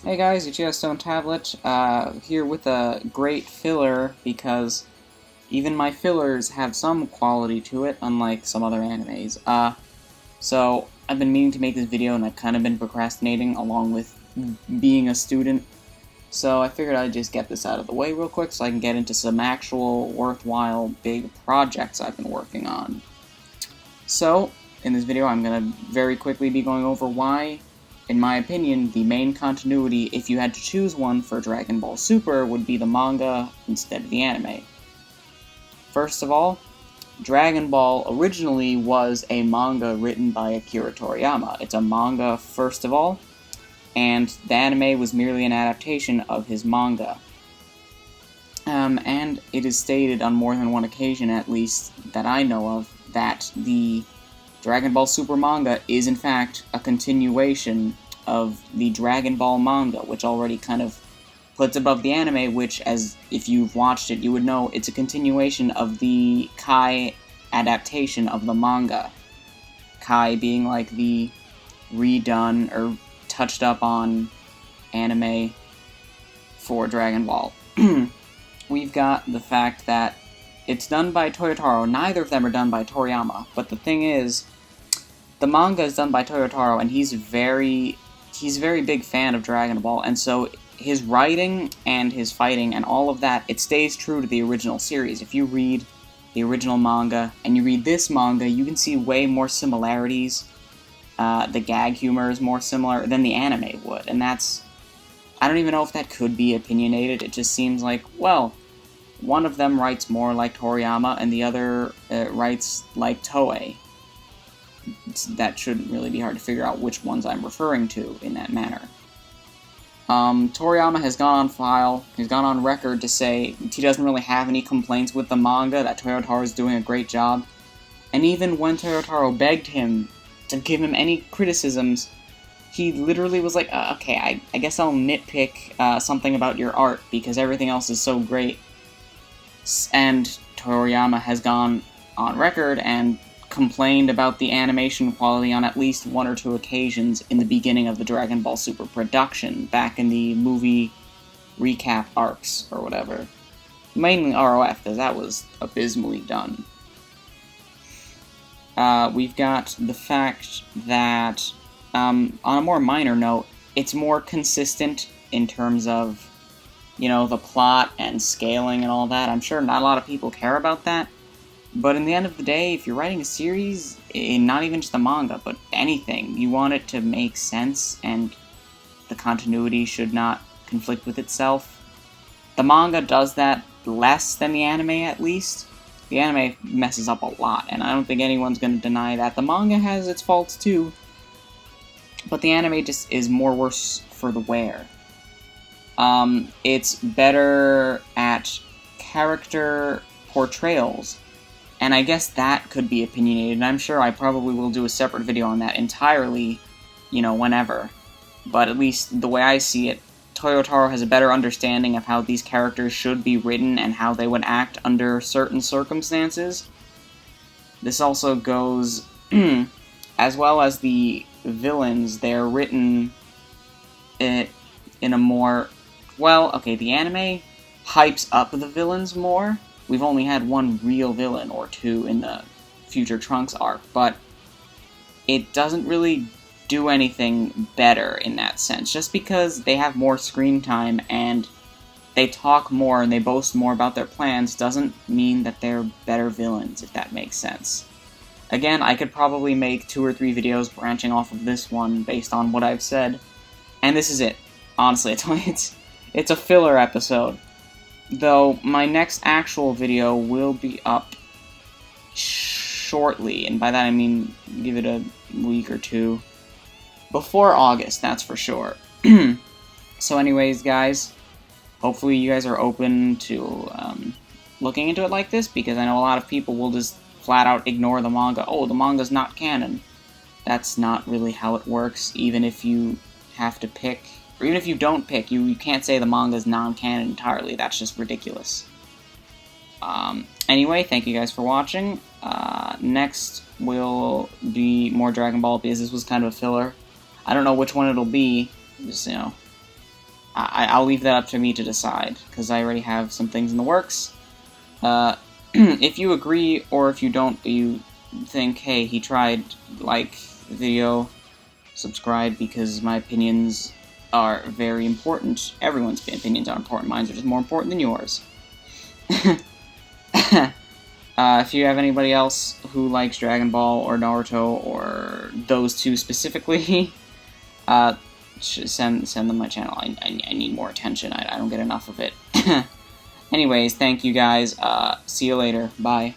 Hey guys, it's Stone Tablet, here with a great filler, because even my fillers have some quality to it, unlike some other animes. So I've been meaning to make this video, and I've kind of been procrastinating, along with being a student, so I figured I'd just get this out of the way real quick, so I can get into some actual worthwhile big projects I've been working on. So, in this video I'm going to very quickly be going over why, in my opinion, the main continuity, if you had to choose one for Dragon Ball Super, would be the manga instead of the anime. First of all, Dragon Ball originally was a manga written by Akira Toriyama. It's a manga, first of all, and the anime was merely an adaptation of his manga. And it is stated on more than one occasion, at least that I know of, that the Dragon Ball Super Manga is in fact a continuation of the Dragon Ball manga, which already kind of puts above the anime, which, as if you've watched it, you would know it's a continuation of the Kai adaptation of the manga. Kai being like the redone or touched up on anime for Dragon Ball. We've got the fact that it's done by Toyotaro. Neither of them are done by Toriyama, but the thing is, the manga is done by Toyotaro, and he's a very big fan of Dragon Ball, and so his writing and his fighting and all of that, it stays true to the original series. If you read the original manga and you read this manga, you can see way more similarities. The gag humor is more similar than the anime would, and that's... I don't even know if that could be opinionated. It just seems like, well, one of them writes more like Toriyama, and the other writes like Toei. That shouldn't really be hard to figure out which ones I'm referring to in that manner. Toriyama has gone on file, he's gone on record to say he doesn't really have any complaints with the manga, that Toyotaro is doing a great job. And even when Toyotaro begged him to give him any criticisms, he literally was like, okay, I guess I'll nitpick something about your art, because everything else is so great. And Toriyama has gone on record and complained about the animation quality on at least one or two occasions in the beginning of the Dragon Ball Super production, back in the movie recap arcs, or whatever. Mainly ROF, because that was abysmally done. We've got the fact that, on a more minor note, it's more consistent in terms of, you know, the plot and scaling and all that. I'm sure not a lot of people care about that. But in the end of the day, if you're writing a series, not even just a manga, but anything, you want it to make sense, and the continuity should not conflict with itself. The manga does that less than the anime, at least. The anime messes up a lot, and I don't think anyone's going to deny that. The manga has its faults too, but the anime just is more worse for the wear. It's better at character portrayals, and I guess that could be opinionated, and I'm sure I probably will do a separate video on that entirely, you know, whenever. But at least the way I see it, Toyotaro has a better understanding of how these characters should be written and how they would act under certain circumstances. This also goes, as well as the villains, they're written in a more... Well, okay, the anime hypes up the villains more. We've only had one real villain, or two, in the Future Trunks arc, but it doesn't really do anything better in that sense. Just because they have more screen time and they talk more and they boast more about their plans doesn't mean that they're better villains, if that makes sense. Again, I could probably make 2 or 3 videos branching off of this one based on what I've said, and this is it. Honestly, it's a filler episode. Though my next actual video will be up shortly, and by that I mean give it a week or two. Before August, that's for sure. So anyways, guys, hopefully you guys are open to looking into it like this, because I know a lot of people will just flat out ignore the manga. Oh, the manga's not canon. That's not really how it works, even if you have to pick... Or even if you don't pick, you can't say the manga is non-canon entirely. That's just ridiculous. Anyway, thank you guys for watching. Next will be more Dragon Ball, because this was kind of a filler. I don't know which one it'll be. Just, you know, I'll leave that up to me to decide, because I already have some things in the works. If you agree, or if you don't, you think, hey, he tried, like the video, subscribe, because my opinions are very important. Everyone's opinions are important. Mine's are just more important than yours. If you have anybody else who likes Dragon Ball or Naruto or those two specifically, send them my channel. I need more attention. I don't get enough of it. Anyways, thank you guys. See you later. Bye.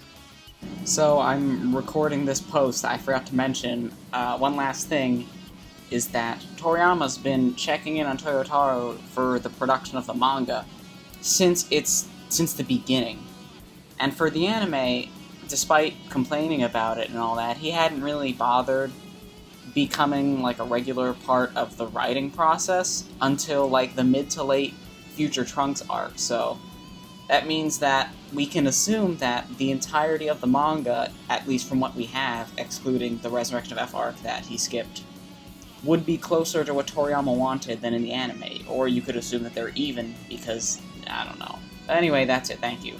So I'm recording this post. I forgot to mention one last thing is that Toriyama's been checking in on Toyotaro for the production of the manga since the beginning. And for the anime, despite complaining about it and all that, he hadn't really bothered becoming like a regular part of the writing process until like the mid to late Future Trunks arc. So that means that we can assume that the entirety of the manga, at least from what we have, excluding the Resurrection of F arc that he skipped, would be closer to what Toriyama wanted than in the anime. Or you could assume that they're even, because, I don't know. But anyway, that's it. Thank you.